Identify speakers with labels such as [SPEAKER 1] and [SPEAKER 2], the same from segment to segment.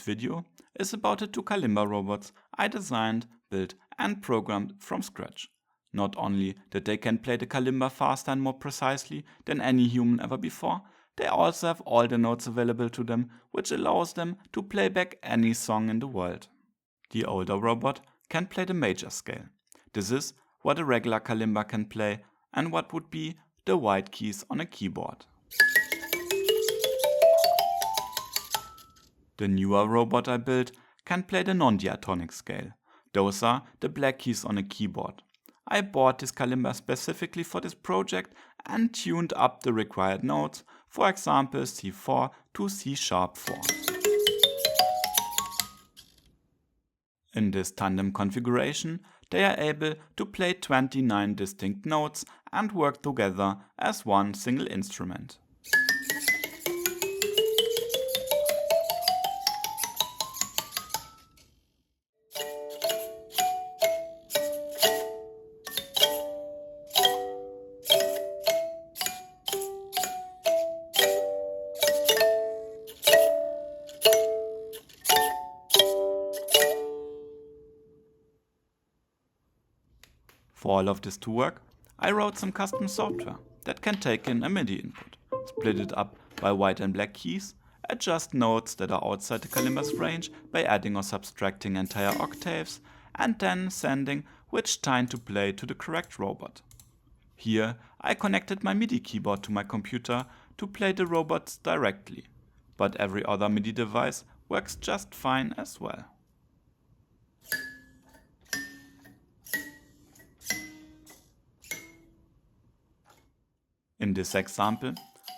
[SPEAKER 1] video is about the two Kalimba robots I designed, built and programmed from scratch. Not only that they can play the Kalimba faster and more precisely than any human ever before, they also have all the notes available to them, which allows them to play back any song in the world. The older robot can play the major scale. This is what a regular Kalimba can play and what would be the white keys on a keyboard. The newer robot I built can play the non-diatonic scale. Those are the black keys on a keyboard. I bought this Kalimba specifically for this project and tuned up the required notes, for example C4 to C#4. In this tandem configuration, they are able to play 29 distinct notes and work together as one single instrument. For all of this to work, I wrote some custom software that can take in a MIDI input, split it up by white and black keys, adjust notes that are outside the Kalimba's range by adding or subtracting entire octaves, and then sending which tone to play to the correct robot. Here I connected my MIDI keyboard to my computer to play the robots directly, but every other MIDI device works just fine as well. In this example,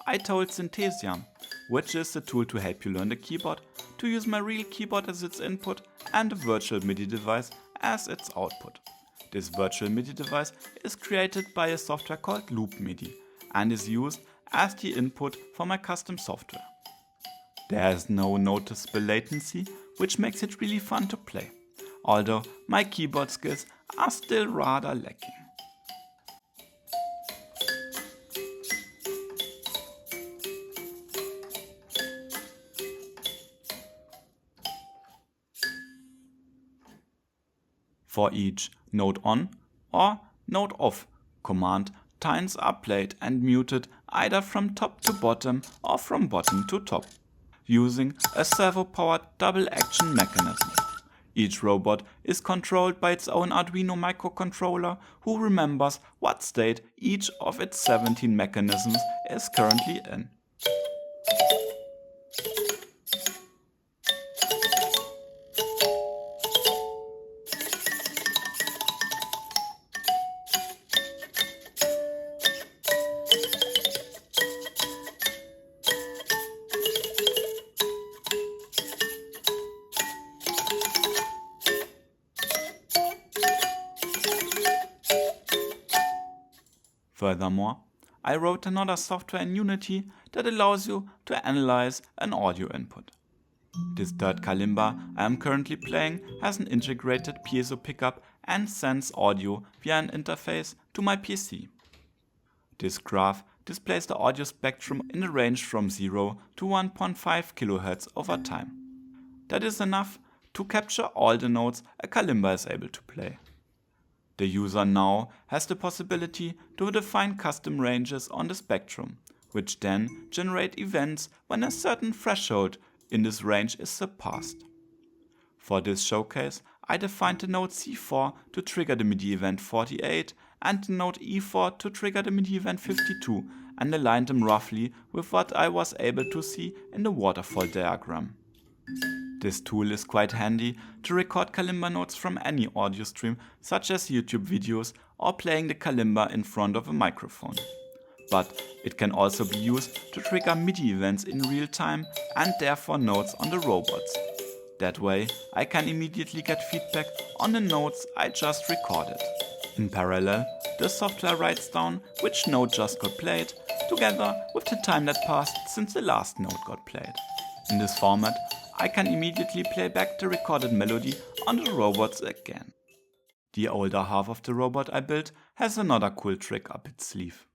[SPEAKER 1] I told Synthesia, which is the tool to help you learn the keyboard, to use my real keyboard as its input and a virtual MIDI device as its output. This virtual MIDI device is created by a software called Loop MIDI and is used as the input for my custom software. There is no noticeable latency, which makes it really fun to play, although my keyboard skills are still rather lacking. For each note on or note off command, tones are played and muted either from top to bottom or from bottom to top, using a servo-powered double-action mechanism. Each robot is controlled by its own Arduino microcontroller, who remembers what state each of its 17 mechanisms is currently in. Furthermore, I wrote another software in Unity that allows you to analyze an audio input. This third Kalimba I am currently playing has an integrated piezo pickup and sends audio via an interface to my PC. This graph displays the audio spectrum in the range from 0 to 1.5 kHz over time. That is enough to capture all the notes a Kalimba is able to play. The user now has the possibility to define custom ranges on the spectrum, which then generate events when a certain threshold in this range is surpassed. For this showcase, I defined the note C4 to trigger the MIDI event 48 and the note E4 to trigger the MIDI event 52 and aligned them roughly with what I was able to see in the waterfall diagram. This tool is quite handy to record Kalimba notes from any audio stream, such as YouTube videos or playing the Kalimba in front of a microphone. But it can also be used to trigger MIDI events in real time and therefore notes on the robots. That way I can immediately get feedback on the notes I just recorded. In parallel, the software writes down which note just got played, together with the time that passed since the last note got played. In this format, I can immediately play back the recorded melody on the robots again. The older half of the robot I built has another cool trick up its sleeve.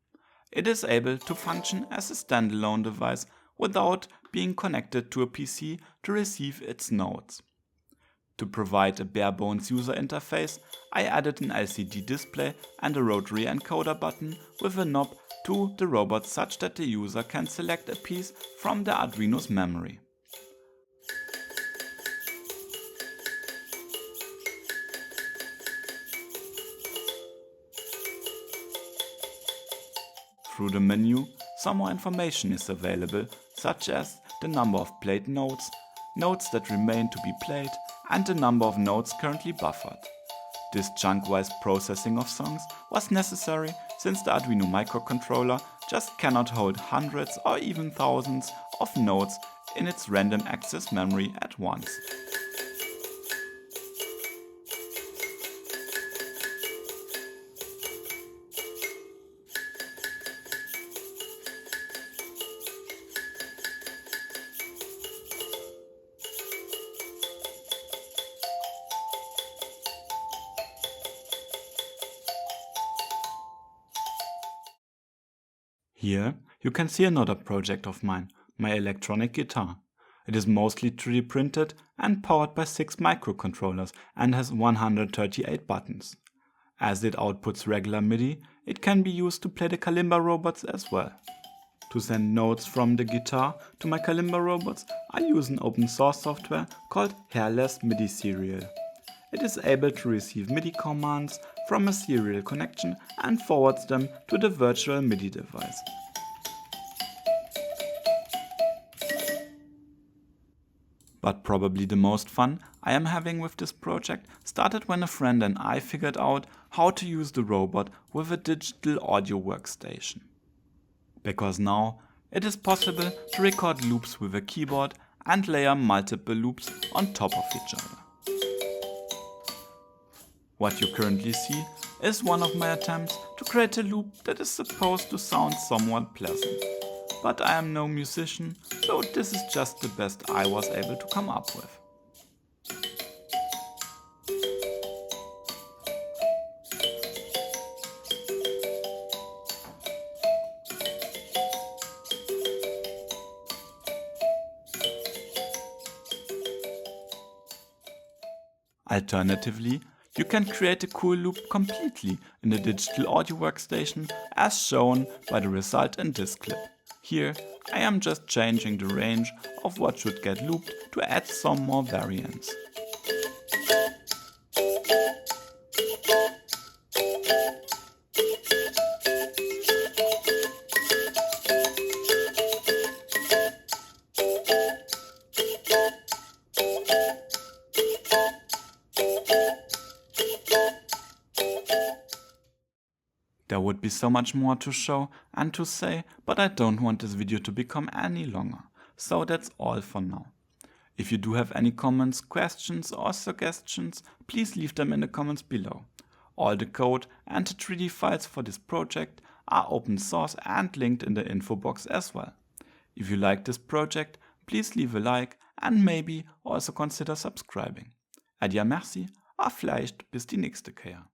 [SPEAKER 1] It is able to function as a standalone device without being connected to a PC to receive its nodes. To provide a bare-bones user interface, I added an LCD display and a rotary encoder button with a knob to the robot such that the user can select a piece from the Arduino's memory. Through the menu, some more information is available, such as the number of played notes, notes that remain to be played, and the number of notes currently buffered. This chunk-wise processing of songs was necessary since the Arduino microcontroller just cannot hold hundreds or even thousands of notes in its random access memory at once. Here you can see another project of mine, my electronic guitar. It is mostly 3D printed and powered by 6 microcontrollers and has 138 buttons. As it outputs regular MIDI, it can be used to play the Kalimba robots as well. To send notes from the guitar to my Kalimba robots, I use an open source software called Hairless MIDI Serial. It is able to receive MIDI commands from a serial connection and forwards them to the virtual Midi device. But probably the most fun I am having with this project started when a friend and I figured out how to use the robot with a digital audio workstation. Because now it is possible to record loops with a keyboard and layer multiple loops on top of each other. What you currently see is one of my attempts to create a loop that is supposed to sound somewhat pleasant. But I am no musician, so this is just the best I was able to come up with. Alternatively, you can create a cool loop completely in the digital audio workstation as shown by the result in this clip. Here I am just changing the range of what should get looped to add some more variance. There would be so much more to show and to say, but I don't want this video to become any longer. So that's all for now. If you do have any comments, questions or suggestions, please leave them in the comments below. All the code and the 3D files for this project are open source and linked in the info box as well. If you like this project, please leave a like and maybe also consider subscribing. Adieu merci, vielleicht bis die nächste Kehr.